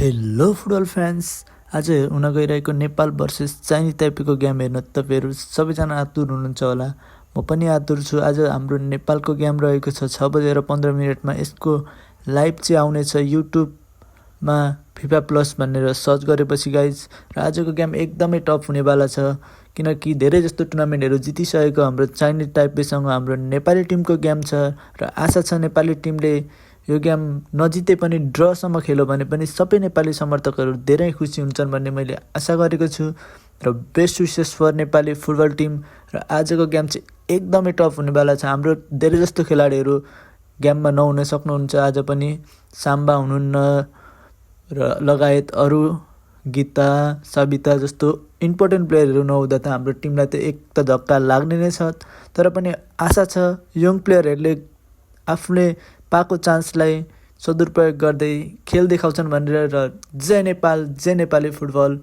Hello football fans. आज हुन गइरहेको नेपाल भर्सेस चाइनिज ताइपेको गेम हेर्न तपाईँहरू सबैजना आतुर हुनुहुन्छ होला। म पनि आतुर छु। आज हाम्रो नेपालको गेम रहेको छ 6:15 यसको लाइभ चाहिँ आउनेछ युट्युबमा फिफा प्लस भनेर सर्च गरेपछि गाइज। र आजको गेम एकदमै टफ हुनेवाला छ किनकि धेरै जस्तो टुर्नामेन्टहरू जितिसकेको हाम्रो चाइनिज ताइपेसँग हाम्रो नेपाली टिमको गेम छ। र आशा छ नेपाली टिमले यो गेम नजिते पनि ड्रसम्म खेल्यो भने पनि सबै नेपाली समर्थकहरू धेरै खुसी हुन्छन् भन्ने मैले आशा गरेको छु। र best wishes for Nepali football team. र आजको गेम चाहिँ एकदमै टफ हुनेवाला छ। हाम्रो धेरै जस्तो खेलाडीहरू गेममा नहुन सक्नुहुन्छ आज पनि। साम्बा हुनुहुन्न र लगायत अरू गीता सबिता जस्तो इम्पोर्टेन्ट प्लेयरहरू नहुँदा त हाम्रो टिमलाई त एक त धक्का लाग्ने नै छ। तर पनि आशा छ यङ प्लेयरहरूले आफूले पाएको चान्सलाई सदुपयोग गर्दै खेल देखाउँछन् भनेर। र जय नेपाल, जय नेपाली फुटबल।